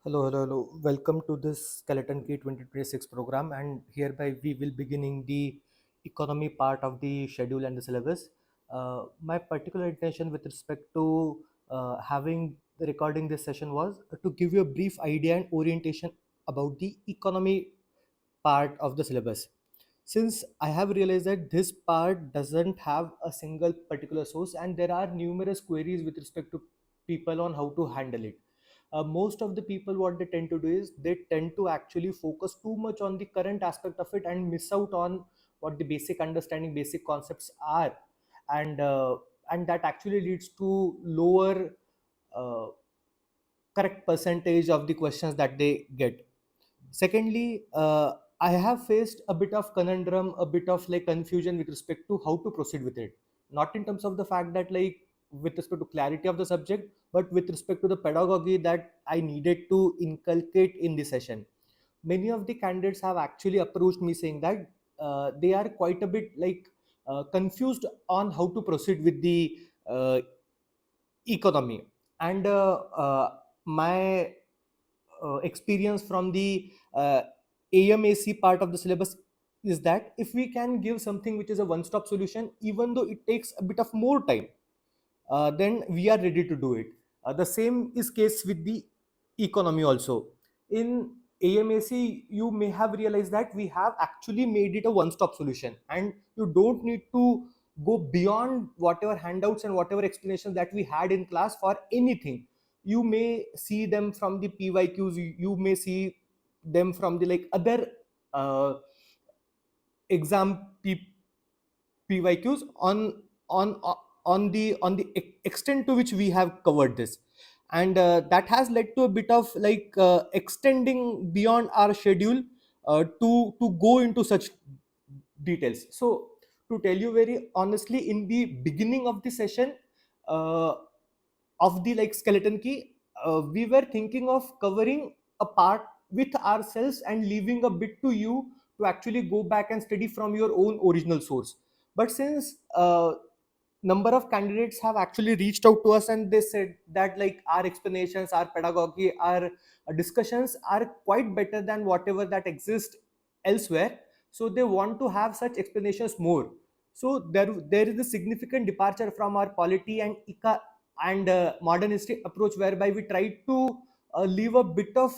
Hello. Welcome to this Skeleton Key 2026 program, and hereby we will beginning the economy part of the schedule and the syllabus. My particular intention with respect to having recording this session was to give you a brief idea and orientation about the economy part of the syllabus. Since I have realized that this part doesn't have a single particular source, and there are numerous queries with respect to people on how to handle it. Most of the people, what they tend to do is they tend to actually focus too much on the current aspect of it and miss out on what the basic understanding, basic concepts are, and uh, and that actually leads to lower uh, correct percentage of the questions that they get. Secondly, I have faced a bit of conundrum, a bit of like confusion with respect to how to proceed with it. Not in terms of the fact that like with respect to clarity of the subject, but with respect to the pedagogy that I needed to inculcate in the session. Many of the candidates have actually approached me saying that they are quite a bit like confused on how to proceed with the economy. And my experience from the AMAC part of the syllabus is that if we can give something which is a one stop solution, even though it takes a bit of more time, then we are ready to do it. The same is case with the economy also. In AMAC, you may have realized that we have actually made it a one-stop solution, and you don't need to go beyond whatever handouts and whatever explanations that we had in class for anything. You may see them from the PYQs. You may see them from the like other uh, exam PYQs on on the extent to which we have covered this, and that has led to a bit of like extending beyond our schedule to go into such details. So to tell you very honestly, in the beginning of the session uh, of the like skeleton key, we were thinking of covering a part with ourselves and leaving a bit to you to actually go back and study from your own original source. But since number of candidates have actually reached out to us and they said that like our explanations, our pedagogy, our discussions are quite better than whatever that exists elsewhere, so they want to have such explanations more. So there is a significant departure from our polity and modern history approach, whereby we try to leave a bit of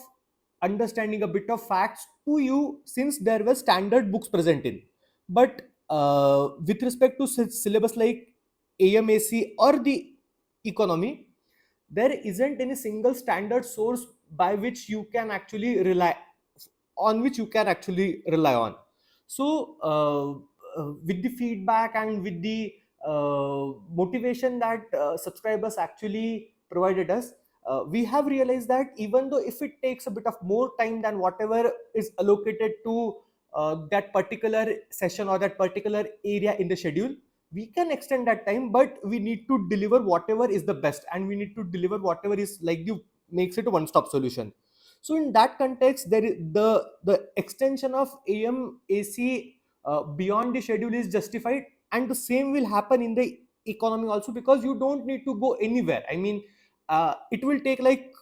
understanding, a bit of facts to you, since there were standard books present in. But with respect to syllabus like AMAC or the economy, there isn't any single standard source by which you can actually rely on, which you can actually rely on. So with the feedback and with the motivation that subscribers actually provided us, we have realized that even though if it takes a bit of more time than whatever is allocated to that particular session or that particular area in the schedule, we can extend that time, but we need to deliver whatever is the best, and we need to deliver whatever is like the makes it a one stop solution. So in that context, there is the extension of AMAC beyond the schedule is justified, and the same will happen in the economy also, because you don't need to go anywhere. I mean, it will take like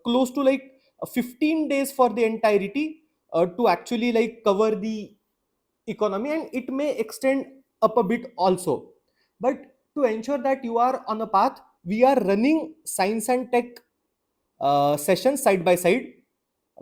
close to like 15 days for the entirety to actually like cover the economy, and it may extend up a bit also. But to ensure that you are on a path, we are running science and tech sessions side by side,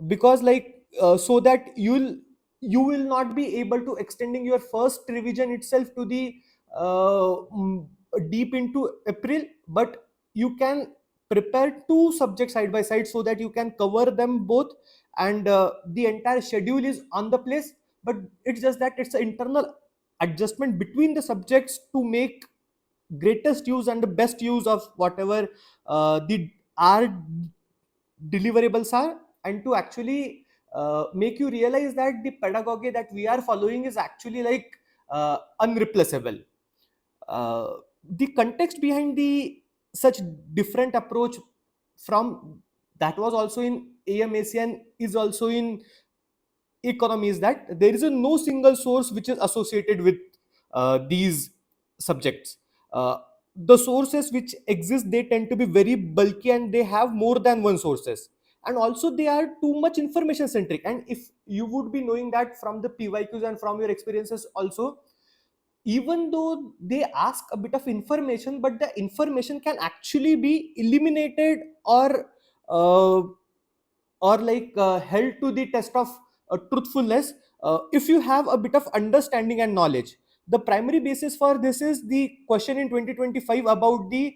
because like so that you will not be able to extending your first revision itself to the uh, mm, deep into April, but you can prepare two subjects side by side so that you can cover them both, and the entire schedule is on the place. But it's just that it's an internal adjustment between the subjects to make greatest use and the best use of whatever the our deliverables are, and to actually make you realize that the pedagogy that we are following is actually like unreplaceable. uh, the context behind the such different approach from that was also in AMAC and is also in economy is that there is a no single source which is associated with these subjects. uh, the sources which exist, they tend to be very bulky and they have more than one sources, and also they are too much information centric. And if you would be knowing that from the PYQs and from your experiences also, even though they ask a bit of information, but the information can actually be eliminated uh, or held to the test of truthfulness if you have a bit of understanding and knowledge. The primary basis for this is the question in 2025 about the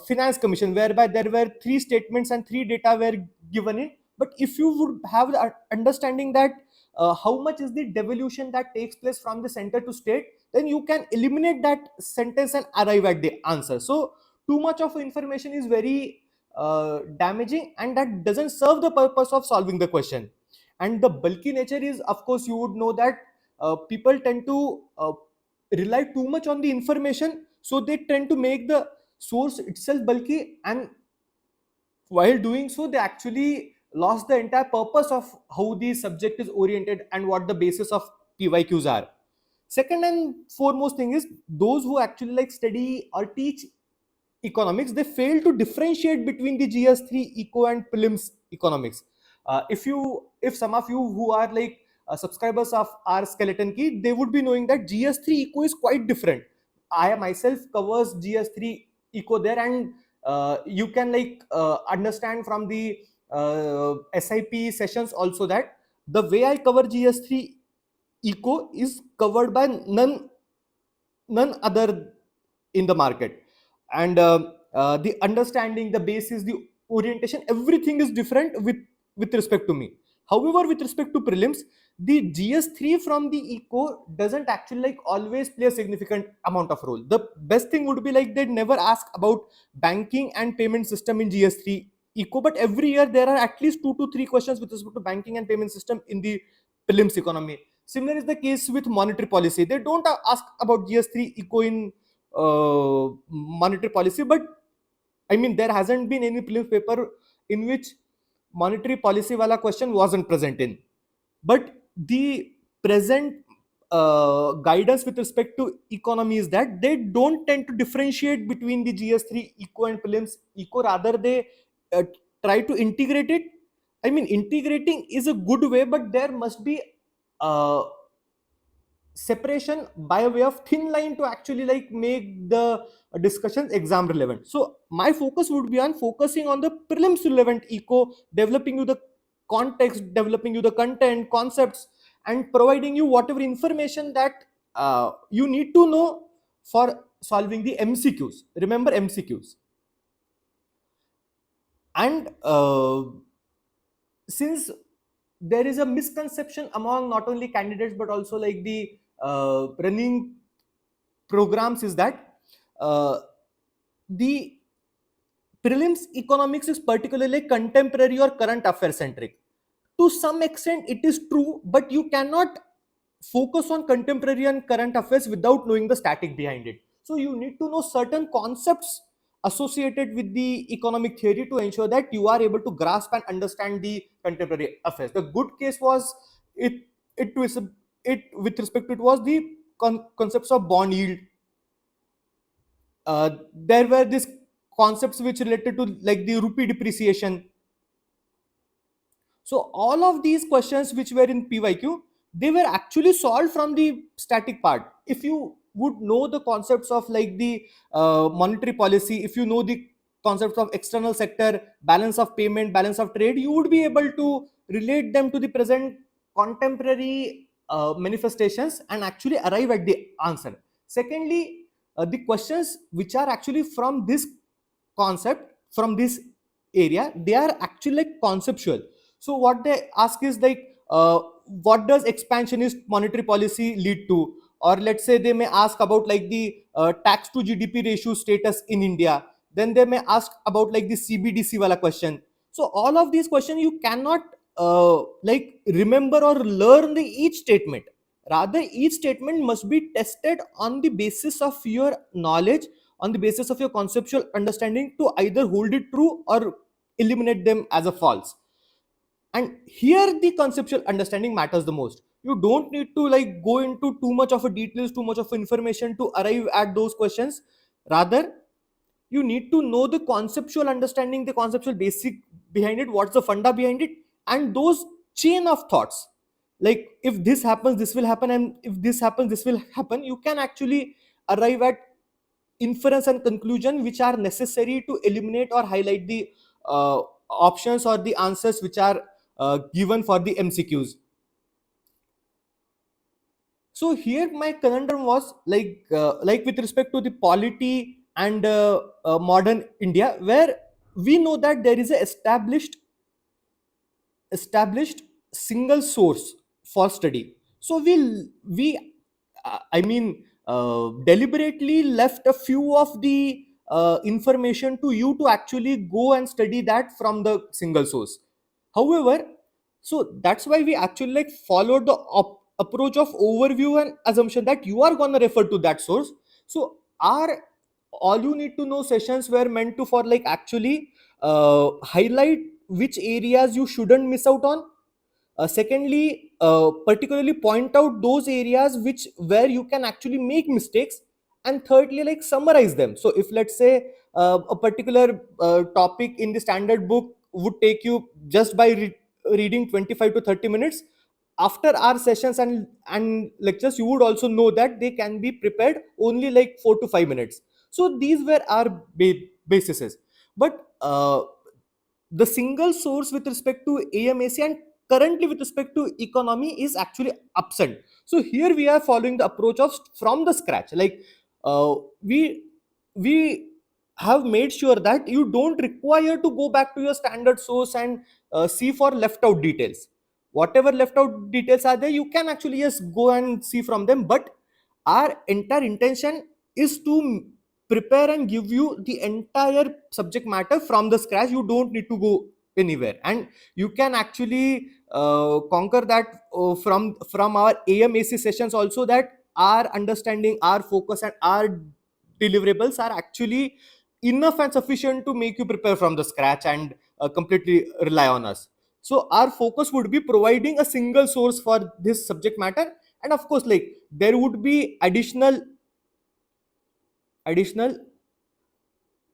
finance commission, whereby there were three statements and three data were given in. But if you would have the understanding that how much is the devolution that takes place from the center to state, then you can eliminate that sentence and arrive at the answer. So too much of information is very damaging, and that doesn't serve the purpose of solving the question. And the bulky nature is, of course, you would know that people tend to rely too much on the information, so they tend to make the source itself bulky, and while doing so they actually lost the entire purpose of how the subject is oriented and what the basis of PYQs are. Second and foremost thing is, those who actually study or teach economics, they fail to differentiate between the GS3 eco and prelims economics. If some of you who are subscribers of our skeleton key, they would be knowing that GS3 eco is quite different. I myself covers GS3 eco there, and you can understand from the SIP sessions also that the way I cover GS3 eco is covered by none other in the market. And the understanding, the basis, the orientation, everything is different with respect to me. However, with respect to prelims, the GS3 from the eco doesn't actually always play a significant amount of role. The best thing would be they never ask about banking and payment system in GS3 eco, but every year there are at least 2 to 3 questions with respect to banking and payment system in the prelims economy. Similar is the case with monetary policy. They don't ask about GS3 eco in monetary policy, but I mean there hasn't been any prelims paper in which monetary policy wala question wasn't present in. But the present guidance with respect to economy is that they don't tend to differentiate between the GS3 eco and prelims eco, rather they uh, try to integrate it. I mean, integrating is a good way, but there must be uh, separation by way of thin line to actually make the discussions exam relevant. So my focus would be on focusing on the prelims relevant eco, developing you the context, developing you the content concepts, and providing you whatever information that you need to know for solving the MCQs. Remember MCQs. And since there is a misconception among not only candidates but also the running programs, is that the prelims economics is particularly contemporary or current affair centric. To some extent it is true, but you cannot focus on contemporary and current affairs without knowing the static behind it. So you need to know certain concepts associated with the economic theory to ensure that you are able to grasp and understand the contemporary affairs. The good case was it was it with respect to it was the concepts of bond yield. There were these concepts which related to the rupee depreciation. So all of these questions which were in PYQ, they were actually solved from the static part. If you would know the concepts of the monetary policy, if you know the concepts of external sector, balance of payment, balance of trade, you would be able to relate them to the present contemporary manifestations and actually arrive at the answer. Secondly, the questions which are actually from this concept, from this area, they are actually conceptual. So what they ask is what does expansionist monetary policy lead to? Or let's say they may ask about the tax to GDP ratio status in India. Then they may ask about the CBDC wala question. So all of these questions you cannot remember or learn the each statement. Rather, each statement must be tested on the basis of your knowledge, on the basis of your conceptual understanding, to either hold it true or eliminate them as a false. And here the conceptual understanding matters the most. You don't need to go into too much of a details, too much of information to arrive at those questions. Rather, you need to know the conceptual understanding, the conceptual behind it, what's the funda behind it, and those chain of thoughts, like if this happens this will happen, and if this happens this will happen, you can actually arrive at inference and conclusion which are necessary to eliminate or highlight the options or the answers which are given for the MCQs. So here my conundrum was like with respect to the polity and modern India, where we know that there is a established single source for study. So we deliberately left a few of the information to you to actually go and study that from the single source. However, so that's why we actually like followed the approach of overview and assumption that you are going to refer to that source. So our all you need to know sessions were meant to for like actually highlight which areas you shouldn't miss out on. Secondly, particularly point out those areas which where you can actually make mistakes, and thirdly, like summarize them. So if let's say a particular topic in the standard book would take you just by reading 25 to 30 minutes, after our sessions and lectures you would also know that they can be prepared only like 4 to 5 minutes. So these were our bases. But the single source with respect to AMAC and currently with respect to economy is actually absent. So here we are following the approach of from the scratch. Like uh, we we have made sure that you don't require to go back to your standard source and see for left out details. Whatever left out details are there, you can actually just go and see from them. But our entire intention is to prepare and give you the entire subject matter from the scratch. You don't need to go anywhere, and you can actually conquer that from our AMAC sessions also, that our understanding, our focus and our deliverables are actually enough and sufficient to make you prepare from the scratch and completely rely on us. So our focus would be providing a single source for this subject matter, and of course like there would be additional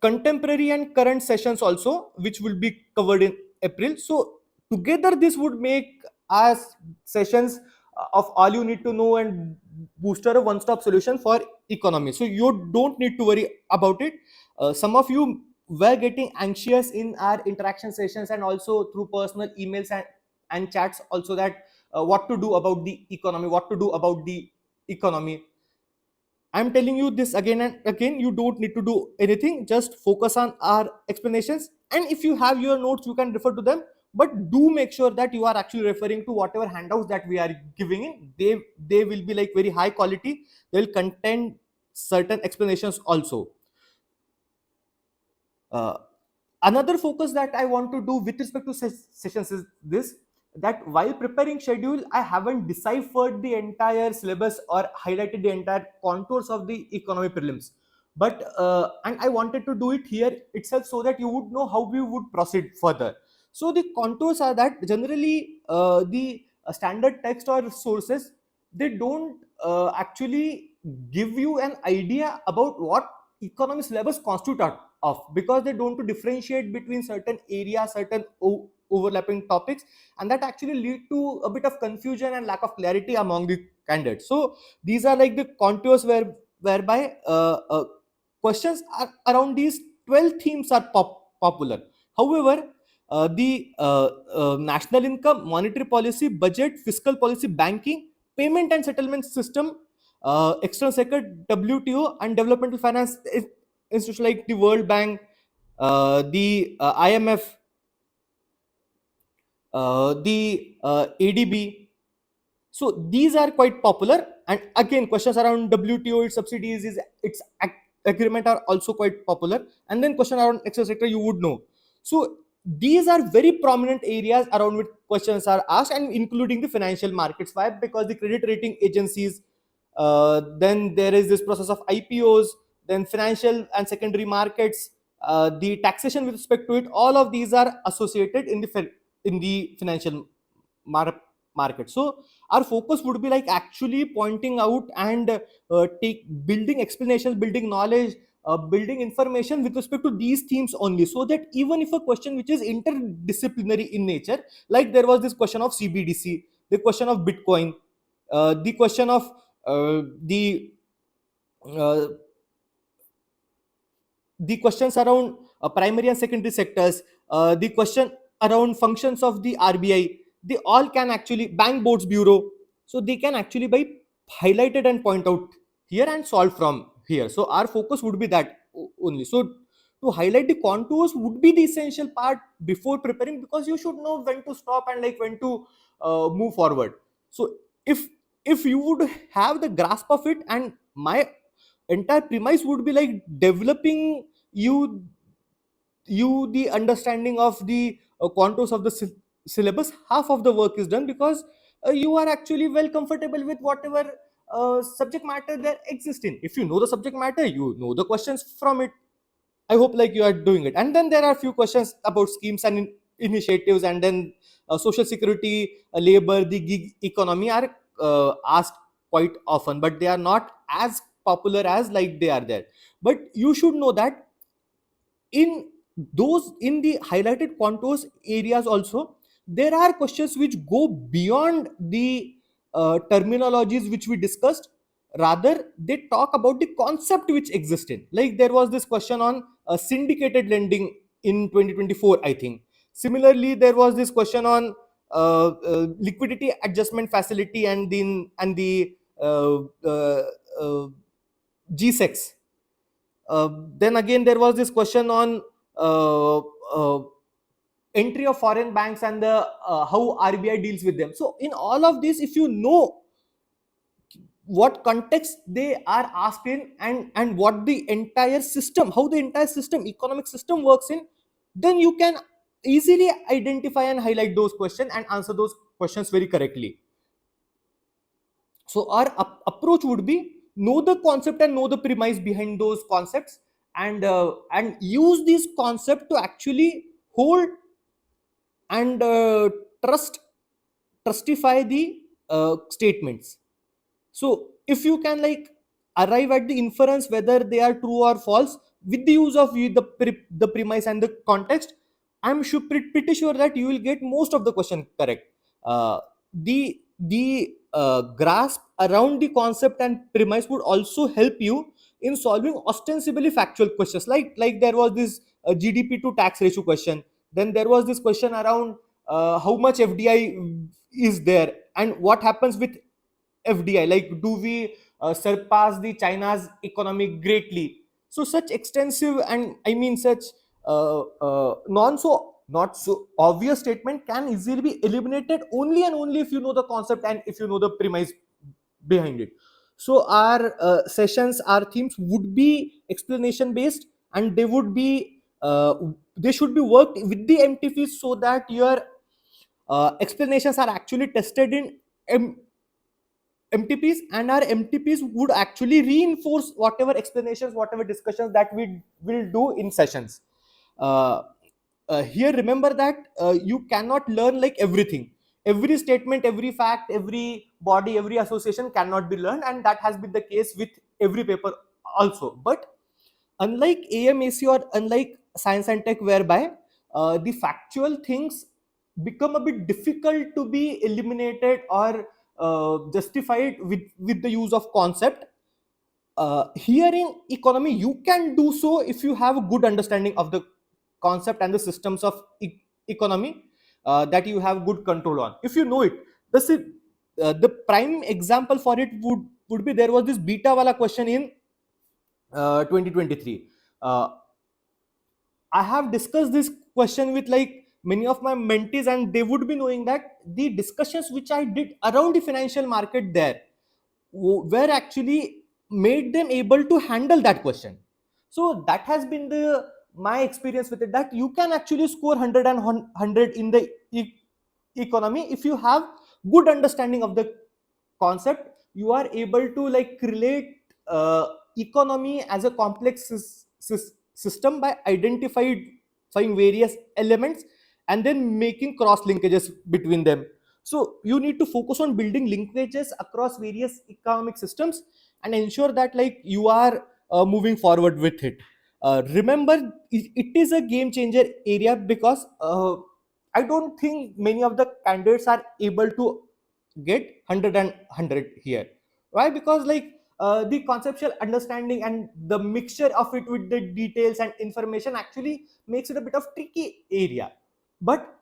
contemporary and current sessions also which will be covered in April. So together this would make us sessions of all you need to know and booster a one stop solution for economy. So you don't need to worry about it. Some of you were getting anxious in our interaction sessions and also through personal emails and chats also, that what to do about the economy, what to do about the economy. I'm telling you this again and again. You don't need to do anything. Just focus on our explanations. And if you have your notes, you can refer to them. But do make sure that you are actually referring to whatever handouts that we are giving in. They will be like very high quality. They will contain certain explanations also. Uh, Another focus that I want to do with respect to sessions is this, that while preparing schedule I haven't deciphered the entire syllabus or highlighted the entire contours of the economy prelims, but and I wanted to do it here itself so that you would know how we would proceed further. So the contours are that generally the standard text or sources, they don't actually give you an idea about what economy syllabus constitute of, because they don't to differentiate between certain areas, certain overlapping topics, and that actually lead to a bit of confusion and lack of clarity among the candidates. So these are like the contours whereby questions are around these 12 themes are popular. However, the national income, monetary policy, budget, fiscal policy, banking, payment and settlement system, external sector, WTO, and developmental finance institutions like the World Bank, the IMF, the ADB. So these are quite popular. And again, questions around WTO, its subsidies, its agreement are also quite popular. And then question around external sector, you would know. So these are very prominent areas around which questions are asked, and including the financial markets. Why? Because the credit rating agencies, then there is this process of IPOs, then financial and secondary markets, the taxation with respect to it. All of these are associated in the financial mar- market. So our focus would be like actually pointing out and take building explanations, building knowledge building information with respect to these themes only, so that even if a question which is interdisciplinary in nature, like there was this question of CBDC, the question of Bitcoin, the question of the uh, the questions around primary and secondary sectors, the question around functions of the RBI, they all can actually, bank boards bureau, so they can actually be highlighted and point out here and solve from here. So our focus would be that only. So to highlight the contours would be the essential part before preparing, because you should know when to stop and like when to move forward. So if if you would have the grasp of it, and my entire premise would be like developing you the understanding of the contours of the syllabus, half of the work is done, because you are actually well comfortable with whatever subject matter there exists in. If you know the subject matter, you know the questions from it. I hope like you are doing it. And then there are a few questions about schemes and initiatives, and then social security, labor, the gig economy are asked quite often, but they are not as popular as like they are there. But you should know that in those, in the highlighted contours areas also, there are questions which go beyond the terminologies which we discussed. Rather, they talk about the concept which exists in, like there was this question on syndicated lending in 2024, I think. Similarly, there was this question on liquidity adjustment facility and the GSEX. Then again, there was this question on uh, uh, entry of foreign banks and the how RBI deals with them. So in all of this, if you know what context they are asked in, and what the entire system, how the entire system, economic system works in, then you can easily identify and highlight those questions and answer those questions very correctly. So our approach would be know the concept and know the premise behind those concepts, and use this concept to actually hold and trustify the statements. So if you can like arrive at the inference whether they are true or false with the use of the premise and the context, I'm sure, pretty sure that you will get most of the question correct. The grasp around the concept and premise would also help you in solving ostensibly factual questions, like there was this GDP to tax ratio question. Then there was this question around how much FDI is there, and what happens with FDI, like do we surpass the China's economy greatly? So such extensive, and I mean such not so obvious statement can easily be eliminated only and only if you know the concept and if you know the premise behind it. So our sessions, our themes would be explanation based, and they should be worked with the MTPs, so that your explanations are actually tested in MTPs, and our MTPs would actually reinforce whatever explanations, whatever discussions that we will do in sessions. Uh, Here, remember that you cannot learn like everything. Every statement, every fact, every body, every association cannot be learned, and that has been the case with every paper also. But unlike AMAC or unlike science and tech, whereby the factual things become a bit difficult to be eliminated or justified with the use of concept, here in economy you can do so if you have a good understanding of the concept and the systems of economy, that you have good control on. If you know it, the prime example for it would be, there was this beta wala question in 2023. uh, I have discussed this question with like many of my mentees, and they would be knowing that the discussions which I did around the financial market there were actually made them able to handle that question. So that has been the my experience with it, that you can actually score 100 and 100 in the economy if you have good understanding of the concept. You are able to like relate economy as a complex system by identifying various elements and then making cross linkages between them. So you need to focus on building linkages across various economic systems and ensure that like you are moving forward with it. Remember, it is a game changer area, because I don't think many of the candidates are able to get 100 and 100 here. Why? Because like the conceptual understanding and the mixture of it with the details and information actually makes it a bit of tricky area. But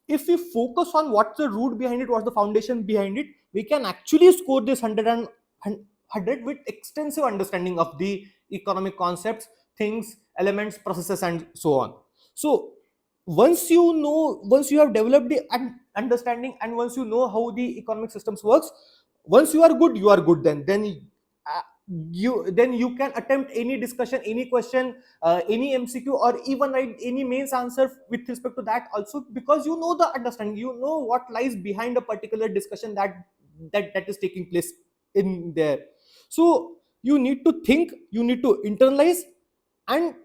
if we focus on what's the root behind it, what's the foundation behind it, we can actually score this 100 and 100 with extensive understanding of the economic concepts, things, elements, processes, and so on. So once you have developed the understanding, and once you know how the economic systems works, once you are good, uh, you can attempt any discussion, any question, any MCQ, or even write any mains answer with respect to that also, because you know the understanding, you know what lies behind a particular discussion that is taking place in there. So you need to think, you need to internalize, and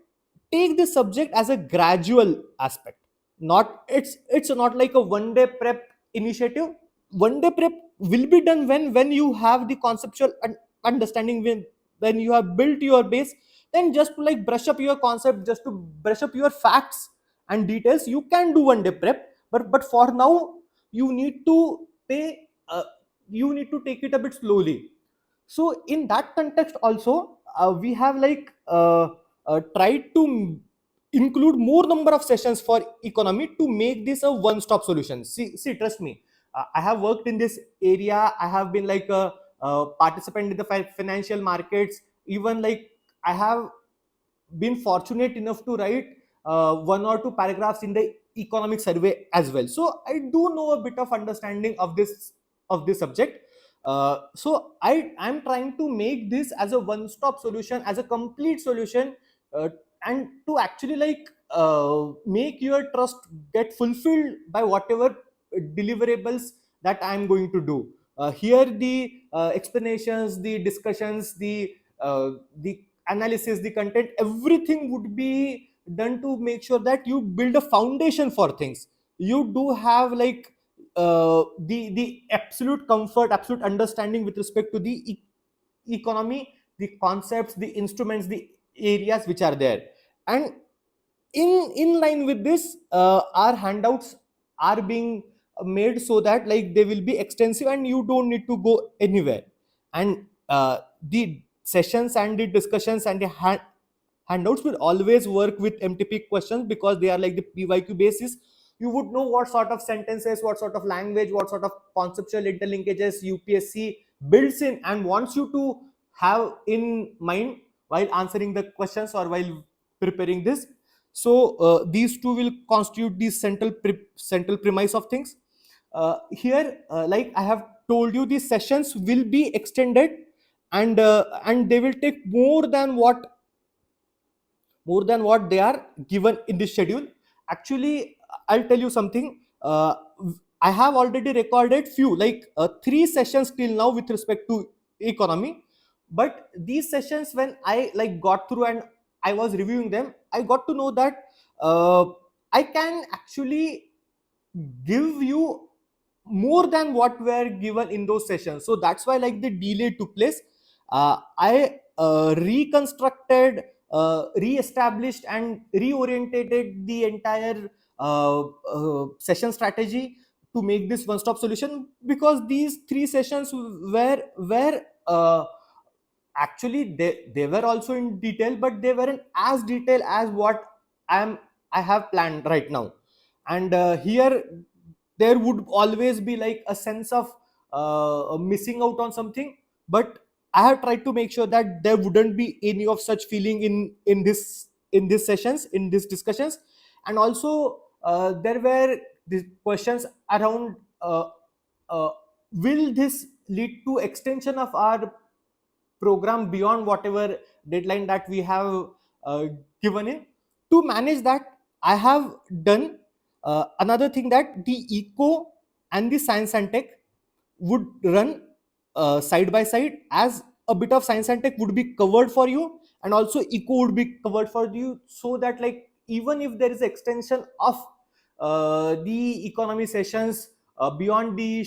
take this subject as a gradual aspect. Not, it's not like a one day prep initiative. One day prep will be done when you have the conceptual understanding, when you have built your base. Then just to like brush up your concept, just to brush up your facts and details, you can do one day prep. But for now, you need to pay you need to take it a bit slowly. So in that context also, we have like tried to include more number of sessions for economy to make this a one stop solution. See, trust me, I have worked in this area. I have been like a participant in the financial markets. Even like I have been fortunate enough to write one or two paragraphs in the economic survey as well. So I do know a bit of understanding of this subject. So I'm trying to make this as a one stop solution, as a complete solution, uh, and to actually like make your trust get fulfilled by whatever deliverables that I'm going to do. Here the explanations, the discussions, the analysis, the content, everything would be done to make sure that you build a foundation for things. You do have like the absolute comfort, absolute understanding with respect to the economy, the concepts, the instruments, the areas which are there. And in line with this, our handouts are being made so that like they will be extensive and you don't need to go anywhere. And the sessions and the discussions and the handouts will always work with MTP questions, because they are like the PYQ basis. You would know what sort of sentences, what sort of language, what sort of conceptual interlinkages UPSC builds in and wants you to have in mind while answering the questions or while preparing this. So these two will constitute the central premise of things. Here, like I have told you, these sessions will be extended, and they will take more than what they are given in this schedule. Actually, I'll tell you something. I have already recorded few, like 3 sessions till now with respect to economy. But these sessions, when I like got through and I was reviewing them, I got to know that uh, I can actually give you more than what were given in those sessions. So that's why like the delay took place. I reconstructed, re-established, and reorientated the entire session strategy to make this one-stop solution, because these 3 sessions were actually they were also in detail, but they weren't as detailed as what i'm I have planned right now. And here there would always be like a sense of missing out on something. But I have tried to make sure that there wouldn't be any of such feeling in these sessions, in these discussions. And also there were these questions around uh, will this lead to extension of our program beyond whatever deadline that we have uh, given in. To manage that, I have done another thing, that the eco and the science and tech would run side by side, as a bit of science and tech would be covered for you, and also eco would be covered for you, so that like even if there is extension of the economy sessions beyond the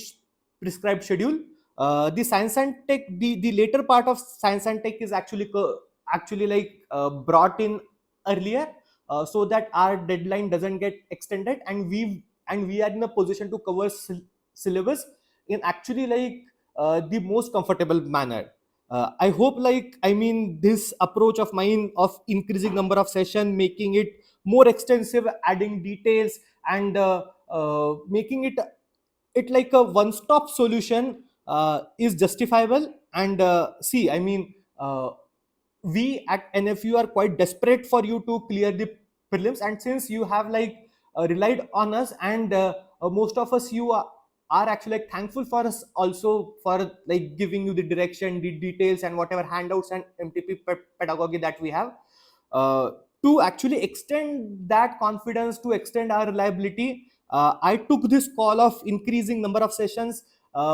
prescribed schedule, the science and tech, the later part of science and tech is actually actually brought in earlier, so that our deadline doesn't get extended, and we are in a position to cover syllabus in actually the most comfortable manner. I hope, this approach of mine of increasing number of session, making it more extensive, adding details, and making it like a one stop solution is justifiable. And see, we at NFU are quite desperate for you to clear the prelims, and since you have relied on us, and most of us, you are actually thankful for us also, for giving you the direction, the details, and whatever handouts and MTP pedagogy that we have, uh, to actually extend that confidence, to extend our reliability. I took this call of increasing number of sessions,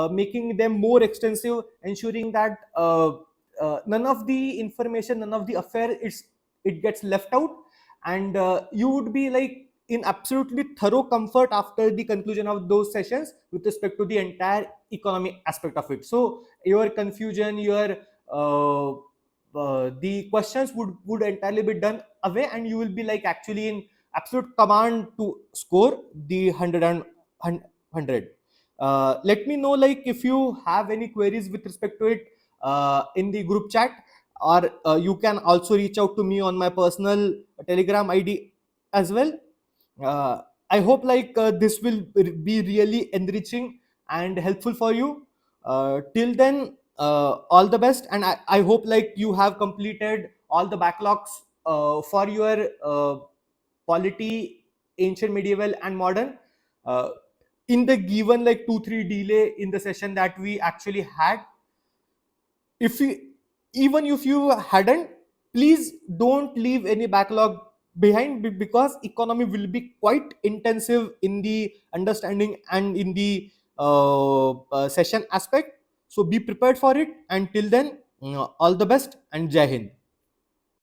making them more extensive, ensuring that none of the information, none of the affair, it gets left out, and you would be in absolutely thorough comfort after the conclusion of those sessions with respect to the entire economy aspect of it. So your confusion, your the questions would entirely be done away, and you will be actually in absolute command to score the 100 and 100. Let me know if you have any queries with respect to it in the group chat, or you can also reach out to me on my personal Telegram ID as well. uh, I hope this will be really enriching and helpful for you. Till then, all the best, and I hope you have completed all the backlogs for your polity, ancient, medieval, and modern, uh, in the given 2-3 delay in the session that we actually had. If you, even if you hadn't, please don't leave any backlog behind, because economy will be quite intensive in the understanding and in the session aspect. So be prepared for it. Until then, all the best, and Jai Hind.